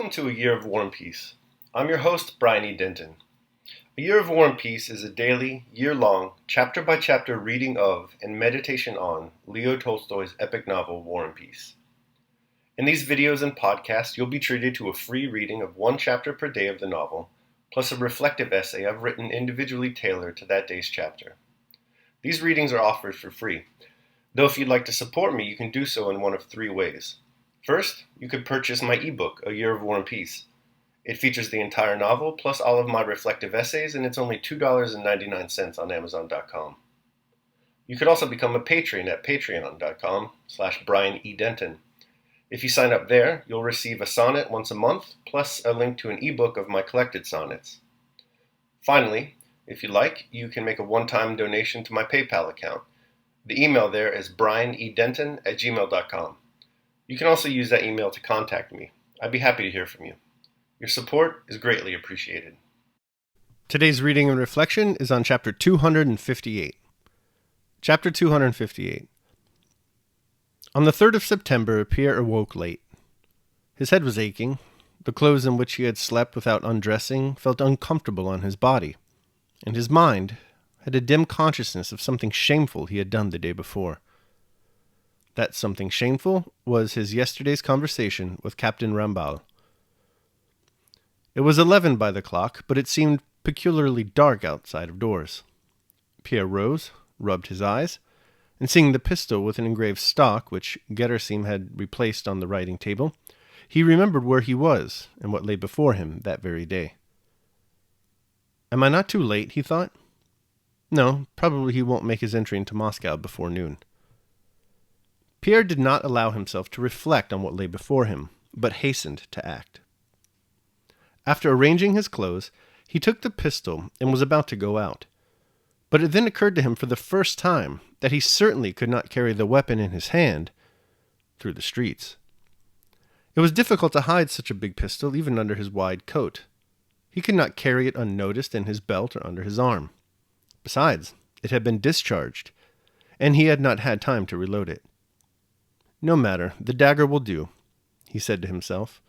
Welcome to A Year of War and Peace. I'm your host, Brian E. Denton. A Year of War and Peace is a daily, year-long, chapter-by-chapter reading of and meditation on Leo Tolstoy's epic novel, War and Peace. In these videos and podcasts, you'll be treated to a free reading of one chapter per day of the novel, plus a reflective essay I've written individually tailored to that day's chapter. These readings are offered for free, though if you'd like to support me, you can do so in one of three ways. First, you could purchase my ebook, A Year of War and Peace. It features the entire novel, plus all of my reflective essays, and it's only $2.99 on Amazon.com. You could also become a patron at patreon.com/BrianEDenton. If you sign up there, you'll receive a sonnet once a month, plus a link to an ebook of my collected sonnets. Finally, if you like, you can make a one-time donation to my PayPal account. The email there is brianedenton@gmail.com. You can also use that email to contact me. I'd be happy to hear from you. Your support is greatly appreciated. Today's reading and reflection is on chapter 258. Chapter 258. On the 3rd of September, Pierre awoke late. His head was aching. The clothes in which he had slept without undressing felt uncomfortable on his body, and his mind had a dim consciousness of something shameful he had done the day before. That something shameful was his yesterday's conversation with Captain Rambal. It was 11 by the clock, but it seemed peculiarly dark outside of doors. Pierre rose, rubbed his eyes, and seeing the pistol with an engraved stock which Getterseam had replaced on the writing table, he remembered where he was and what lay before him that very day. Am I not too late, he thought? No, probably he won't make his entry into Moscow before noon. Pierre did not allow himself to reflect on what lay before him, but hastened to act. After arranging his clothes, he took the pistol and was about to go out. But it then occurred to him for the first time that he certainly could not carry the weapon in his hand through the streets. It was difficult to hide such a big pistol even under his wide coat. He could not carry it unnoticed in his belt or under his arm. Besides, it had been discharged, and he had not had time to reload it. No matter, the dagger will do, he said to himself,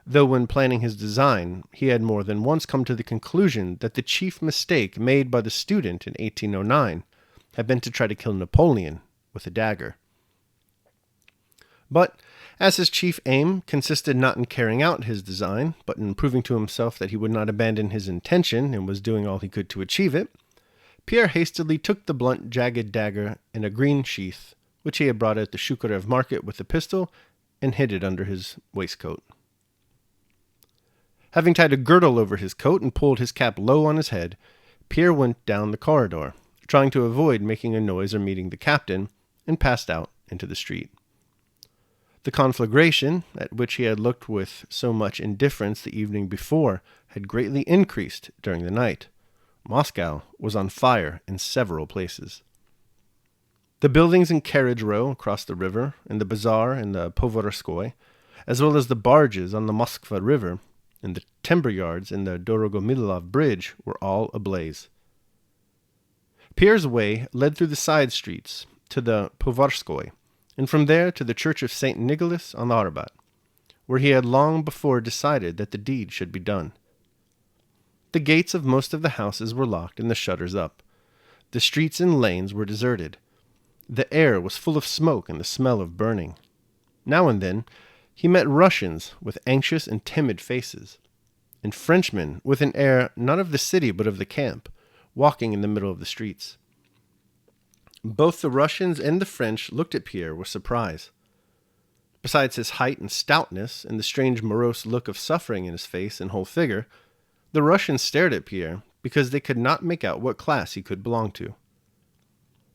though when planning his design, he had more than once come to the conclusion that the chief mistake made by the student in 1809 had been to try to kill Napoleon with a dagger. But, as his chief aim consisted not in carrying out his design, but in proving to himself that he would not abandon his intention and was doing all he could to achieve it, Pierre hastily took the blunt, jagged dagger in a green sheath, which he had brought at the Shukarev market with the pistol, and hid it under his waistcoat. Having tied a girdle over his coat and pulled his cap low on his head, Pierre went down the corridor, trying to avoid making a noise or meeting the captain, and passed out into the street. The conflagration, at which he had looked with so much indifference the evening before, had greatly increased during the night. Moscow was on fire in several places. The buildings in Carriage Row across the river, and the bazaar in the Povorskoy, as well as the barges on the Moskva River, and the timber yards in the Dorogomilov Bridge were all ablaze. Pierre's way led through the side streets to the Povorskoy, and from there to the Church of St. Nicholas on the Arbat, where he had long before decided that the deed should be done. The gates of most of the houses were locked and the shutters up. The streets and lanes were deserted. The air was full of smoke and the smell of burning. Now and then, he met Russians with anxious and timid faces, and Frenchmen with an air not of the city but of the camp, walking in the middle of the streets. Both the Russians and the French looked at Pierre with surprise. Besides his height and stoutness, and the strange morose look of suffering in his face and whole figure, the Russians stared at Pierre because they could not make out what class he could belong to.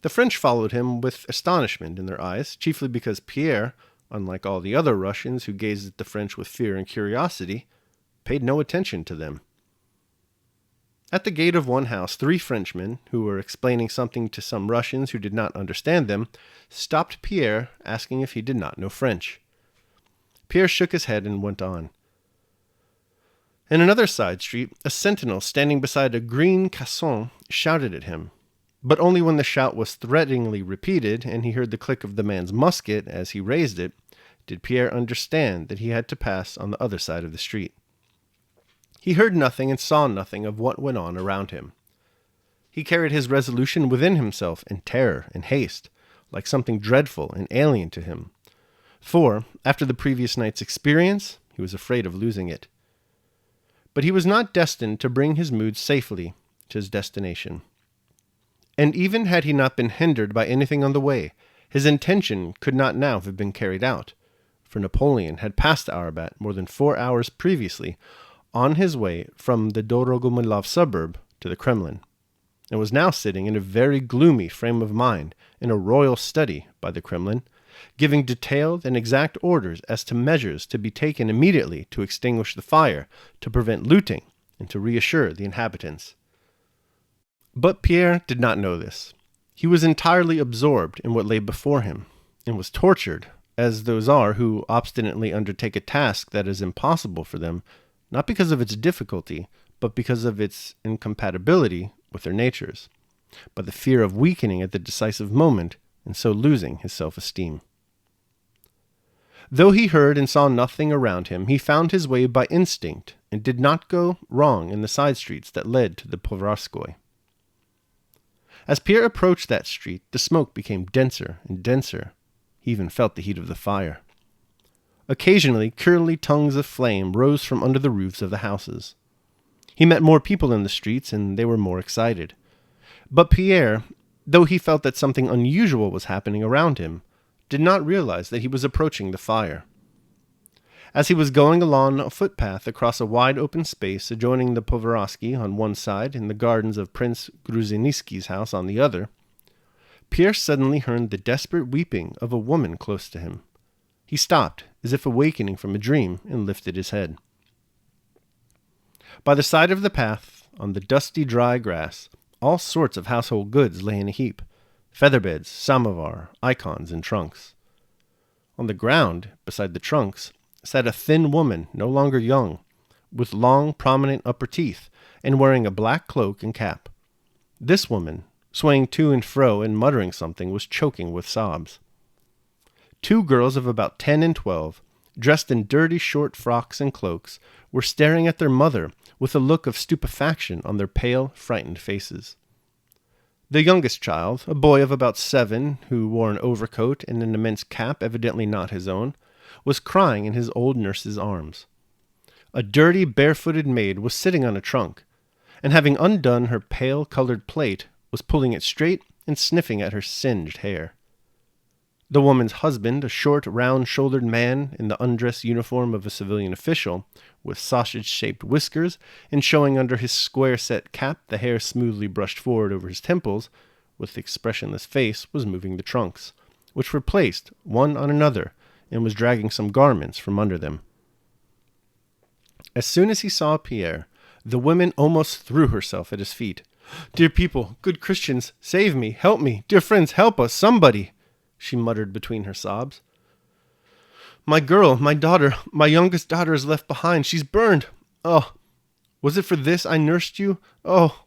The French followed him with astonishment in their eyes, chiefly because Pierre, unlike all the other Russians who gazed at the French with fear and curiosity, paid no attention to them. At the gate of one house, 3 Frenchmen, who were explaining something to some Russians who did not understand them, stopped Pierre, asking if he did not know French. Pierre shook his head and went on. In another side street, a sentinel standing beside a green caisson shouted at him, but only when the shout was threateningly repeated and he heard the click of the man's musket as he raised it, did Pierre understand that he had to pass on the other side of the street. He heard nothing and saw nothing of what went on around him. He carried his resolution within himself in terror and haste, like something dreadful and alien to him. For, after the previous night's experience, he was afraid of losing it. But he was not destined to bring his mood safely to his destination. And even had he not been hindered by anything on the way, his intention could not now have been carried out, for Napoleon had passed Arabat more than 4 hours previously on his way from the Dorogomilov suburb to the Kremlin, and was now sitting in a very gloomy frame of mind in a royal study by the Kremlin, giving detailed and exact orders as to measures to be taken immediately to extinguish the fire, to prevent looting, and to reassure the inhabitants. But Pierre did not know this. He was entirely absorbed in what lay before him, and was tortured, as those are who obstinately undertake a task that is impossible for them, not because of its difficulty, but because of its incompatibility with their natures, by the fear of weakening at the decisive moment, and so losing his self-esteem. Though he heard and saw nothing around him, he found his way by instinct, and did not go wrong in the side streets that led to the Povarskoi. As Pierre approached that street, the smoke became denser and denser. He even felt the heat of the fire. Occasionally, curly tongues of flame rose from under the roofs of the houses. He met more people in the streets, and they were more excited. But Pierre, though he felt that something unusual was happening around him, did not realize that he was approaching the fire. As he was going along a footpath across a wide open space adjoining the Povarsky on one side and the gardens of Prince Gruziniski's house on the other, Pierre suddenly heard the desperate weeping of a woman close to him. He stopped, as if awakening from a dream, and lifted his head. By the side of the path, on the dusty dry grass, all sorts of household goods lay in a heap: featherbeds, samovar, icons, and trunks. On the ground, beside the trunks, sat a thin woman, no longer young, with long, prominent upper teeth, and wearing a black cloak and cap. This woman, swaying to and fro and muttering something, was choking with sobs. 2 girls of about 10 and 12, dressed in dirty short frocks and cloaks, were staring at their mother with a look of stupefaction on their pale, frightened faces. The youngest child, a boy of about 7, who wore an overcoat and an immense cap evidently not his own, was crying in his old nurse's arms. A dirty, barefooted maid was sitting on a trunk, and having undone her pale-colored plait, was pulling it straight and sniffing at her singed hair. The woman's husband, a short, round-shouldered man in the undress uniform of a civilian official, with sausage-shaped whiskers, and showing under his square-set cap the hair smoothly brushed forward over his temples, with expressionless face, was moving the trunks, which were placed one on another, and was dragging some garments from under them. As soon as he saw Pierre, the woman almost threw herself at his feet. "Dear people, good Christians, save me, help me, dear friends, help us, somebody!" she muttered between her sobs. "My girl, my daughter, my youngest daughter is left behind. She's burned. Oh, was it for this I nursed you? Oh!"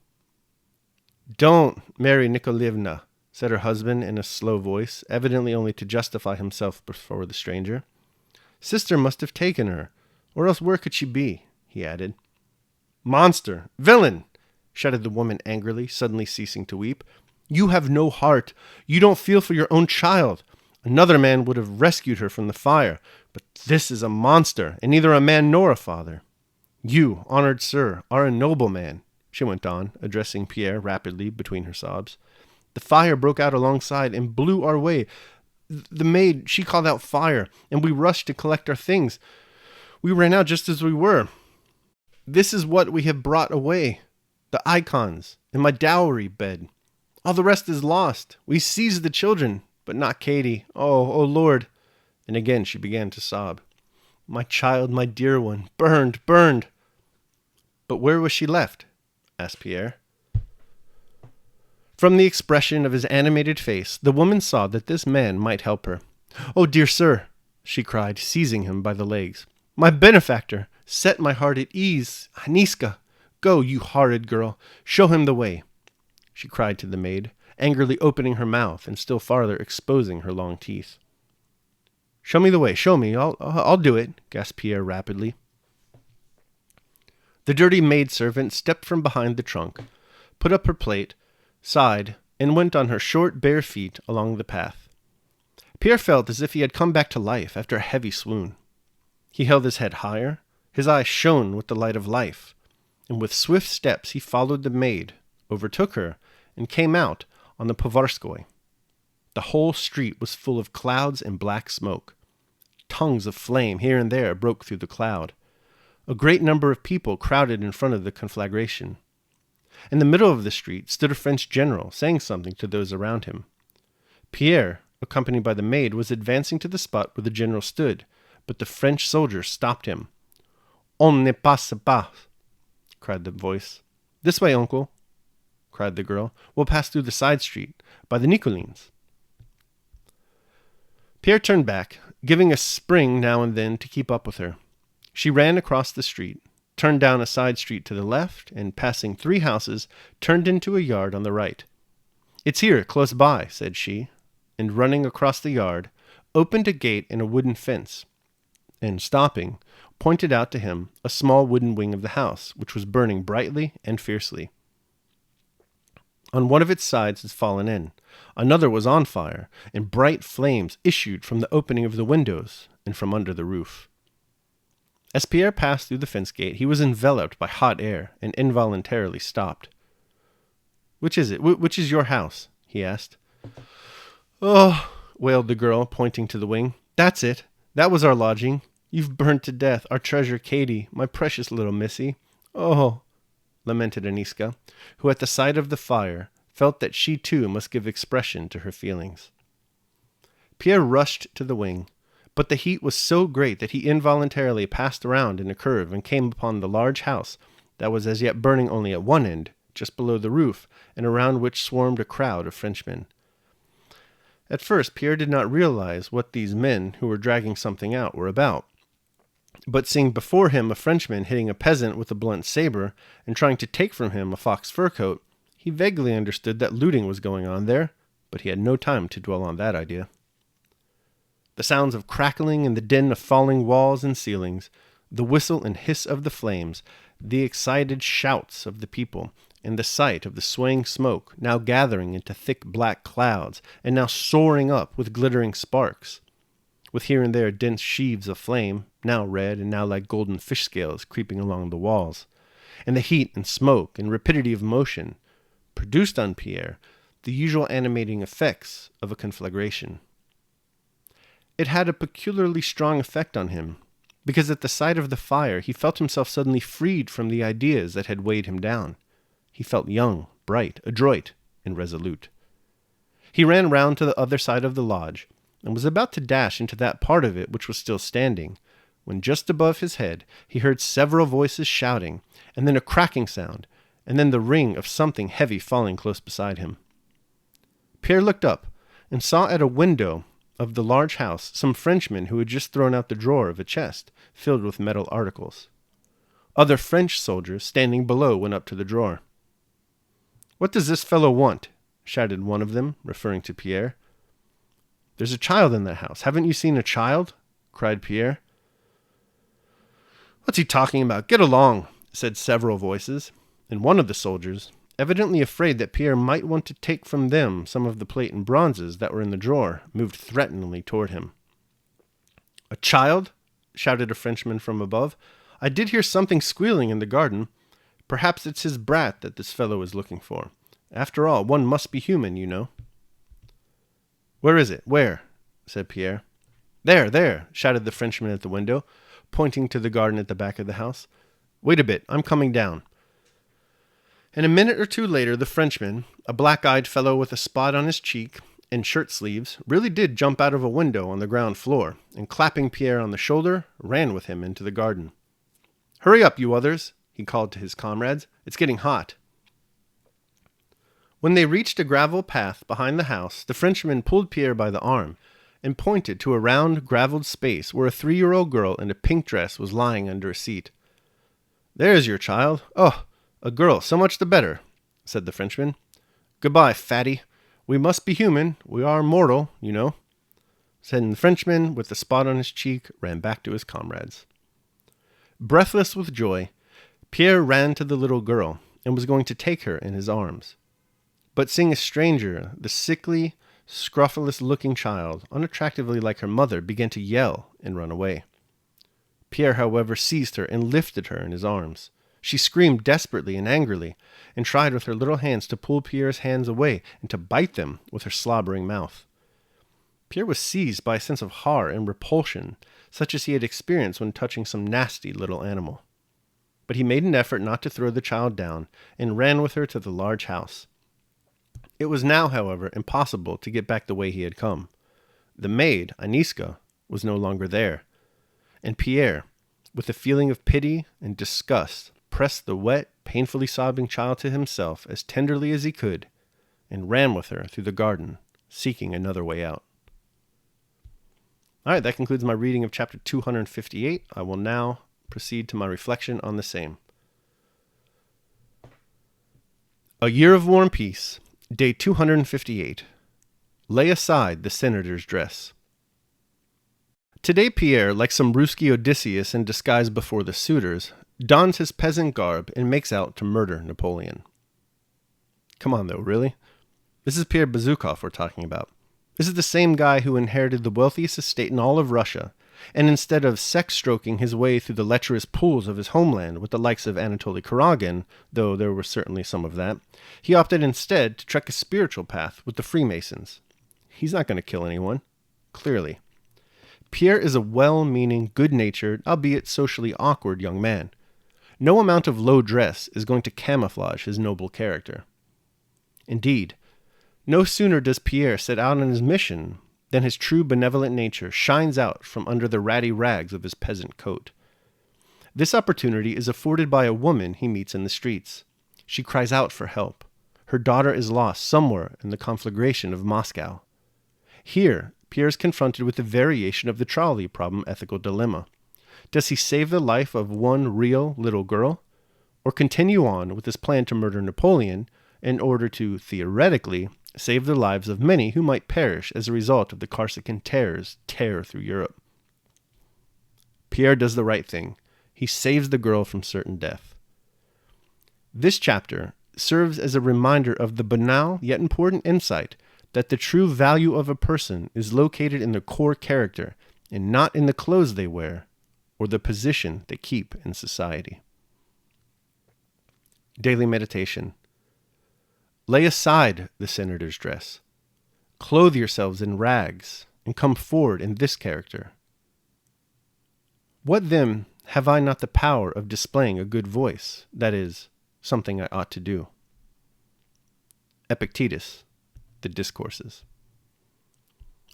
"Don't, Mary Nikolaevna," said her husband in a slow voice, evidently only to justify himself before the stranger. "Sister must have taken her, or else where could she be?" he added. "Monster! Villain!" shouted the woman angrily, suddenly ceasing to weep. "You have no heart. You don't feel for your own child. Another man would have rescued her from the fire, but this is a monster, and neither a man nor a father. You, honored sir, are a noble man," she went on, addressing Pierre rapidly between her sobs. "The fire broke out alongside and blew our way. The maid, she called out fire, and we rushed to collect our things. We ran out just as we were. This is what we have brought away: the icons and my dowry bed. All the rest is lost. We seized the children, but not Katie. Oh, Lord!" And again she began to sob. "My child, my dear one, burned, burned." "But where was she left?" asked Pierre. From the expression of his animated face, the woman saw that this man might help her. "Oh, dear sir," she cried, seizing him by the legs. "My benefactor! Set my heart at ease. Aniska, go, you horrid girl. Show him the way," she cried to the maid, angrily opening her mouth and still farther exposing her long teeth. Show me the way, show me. I'll do it, gasped Pierre rapidly. The dirty maidservant stepped from behind the trunk, put up her plate, sighed, and went on her short, bare feet along the path. Pierre felt as if he had come back to life after a heavy swoon. He held his head higher, his eyes shone with the light of life, and with swift steps he followed the maid, overtook her, and came out on the Povarskoy. The whole street was full of clouds and black smoke. Tongues of flame here and there broke through the cloud. A great number of people crowded in front of the conflagration. In the middle of the street stood a French general, saying something to those around him. Pierre, accompanied by the maid, was advancing to the spot where the general stood, but the French soldiers stopped him. "On ne passe pas," cried the voice. "This way, uncle," cried the girl. "We'll pass through the side street, by the Nicolines." Pierre turned back, giving a spring now and then to keep up with her. She ran across the street, turned down a side street to the left, and passing 3 houses, turned into a yard on the right. "It's here, close by," said she, and running across the yard, opened a gate in a wooden fence, and stopping, pointed out to him a small wooden wing of the house, which was burning brightly and fiercely. On one of its sides had fallen in, another was on fire, and bright flames issued from the opening of the windows and from under the roof. As Pierre passed through the fence gate, he was enveloped by hot air and involuntarily stopped. "Which is it? Which is your house?" he asked. "Oh," wailed the girl, pointing to the wing. "That's it. That was our lodging. You've burned to death, our treasure Katie, my precious little missy. Oh," lamented Aniska, who at the sight of the fire felt that she too must give expression to her feelings. Pierre rushed to the wing, but the heat was so great that he involuntarily passed around in a curve and came upon the large house that was as yet burning only at one end, just below the roof, and around which swarmed a crowd of Frenchmen. At first, Pierre did not realize what these men who were dragging something out were about. But seeing before him a Frenchman hitting a peasant with a blunt saber and trying to take from him a fox fur coat, he vaguely understood that looting was going on there, but he had no time to dwell on that idea. The sounds of crackling and the din of falling walls and ceilings, the whistle and hiss of the flames, the excited shouts of the people, and the sight of the swaying smoke, now gathering into thick black clouds, and now soaring up with glittering sparks, with here and there dense sheaves of flame, now red and now like golden fish scales creeping along the walls, and the heat and smoke and rapidity of motion, produced on Pierre the usual animating effects of a conflagration. It had a peculiarly strong effect on him, because at the sight of the fire he felt himself suddenly freed from the ideas that had weighed him down. He felt young, bright, adroit, and resolute. He ran round to the other side of the lodge, and was about to dash into that part of it which was still standing, when just above his head he heard several voices shouting, and then a cracking sound, and then the ring of something heavy falling close beside him. Pierre looked up, and saw at a window of the large house some Frenchmen who had just thrown out the drawer of a chest filled with metal articles. Other French soldiers standing below went up to the drawer. "What does this fellow want?" shouted one of them, referring to Pierre. "There's a child in that house. Haven't you seen a child?" cried Pierre. "What's he talking about? Get along," said several voices, and one of the soldiers, evidently afraid that Pierre might want to take from them some of the plate and bronzes that were in the drawer, moved threateningly toward him. "A child?" shouted a Frenchman from above. "I did hear something squealing in the garden. Perhaps it's his brat that this fellow is looking for. After all, one must be human, you know." "Where is it? Where?" said Pierre. "There, there," shouted the Frenchman at the window, pointing to the garden at the back of the house. "Wait a bit, I'm coming down." And a minute or two later, the Frenchman, a black-eyed fellow with a spot on his cheek and shirt sleeves, really did jump out of a window on the ground floor, and clapping Pierre on the shoulder, ran with him into the garden. "Hurry up, you others," he called to his comrades. "It's getting hot." When they reached a gravel path behind the house, the Frenchman pulled Pierre by the arm and pointed to a round, gravelled space where a 3-year-old girl in a pink dress was lying under a seat. "There's your child. Oh, a girl, so much the better," said the Frenchman. "Goodbye, fatty. We must be human. We are mortal, you know." and the Frenchman, with the spot on his cheek, ran back to his comrades. Breathless with joy, Pierre ran to the little girl and was going to take her in his arms. But seeing a stranger, the sickly, scrofulous-looking child, unattractively like her mother, began to yell and run away. Pierre, however, seized her and lifted her in his arms. She screamed desperately and angrily, and tried with her little hands to pull Pierre's hands away and to bite them with her slobbering mouth. Pierre was seized by a sense of horror and repulsion, such as he had experienced when touching some nasty little animal. But he made an effort not to throw the child down, and ran with her to the large house. It was now, however, impossible to get back the way he had come. The maid, Aniska, was no longer there, and Pierre, with a feeling of pity and disgust, pressed the wet, painfully sobbing child to himself as tenderly as he could, and ran with her through the garden, seeking another way out. All right, that concludes my reading of chapter 258. I will now proceed to my reflection on the same. A Year of War and Peace, Day 258. Lay aside the senator's dress. Today Pierre, like some Ruski Odysseus in disguise before the suitors, dons his peasant garb and makes out to murder Napoleon. Come on though, really? This is Pierre Bezukhov we're talking about. This is the same guy who inherited the wealthiest estate in all of Russia, and instead of sex-stroking his way through the lecherous pools of his homeland with the likes of Anatoly Kuragin, though there was certainly some of that, he opted instead to trek a spiritual path with the Freemasons. He's not going to kill anyone, clearly. Pierre is a well-meaning, good-natured, albeit socially awkward young man. No amount of low dress is going to camouflage his noble character. Indeed, no sooner does Pierre set out on his mission than his true benevolent nature shines out from under the ratty rags of his peasant coat. This opportunity is afforded by a woman he meets in the streets. She cries out for help. Her daughter is lost somewhere in the conflagration of Moscow. Here, Pierre is confronted with a variation of the trolley problem ethical dilemma. Does he save the life of one real little girl, or continue on with his plan to murder Napoleon in order to, theoretically, save the lives of many who might perish as a result of the Corsican terror's tear through Europe? Pierre does the right thing. He saves the girl from certain death. This chapter serves as a reminder of the banal yet important insight that the true value of a person is located in their core character and not in the clothes they wear or the position they keep in society. Daily meditation. Lay aside the senator's dress. Clothe yourselves in rags and come forward in this character. What then have I not the power of displaying a good voice, that is, something I ought to do? Epictetus, The Discourses.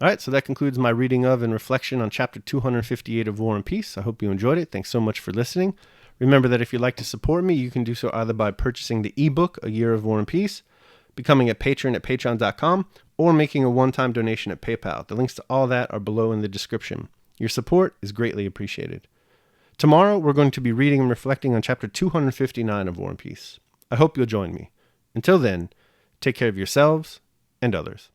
All right, so that concludes my reading of and reflection on chapter 258 of War and Peace. I hope you enjoyed it. Thanks so much for listening. Remember that if you'd like to support me, you can do so either by purchasing the ebook, A Year of War and Peace, becoming a patron at patreon.com, or making a one-time donation at PayPal. The links to all that are below in the description. Your support is greatly appreciated. Tomorrow, we're going to be reading and reflecting on chapter 259 of War and Peace. I hope you'll join me. Until then, take care of yourselves and others.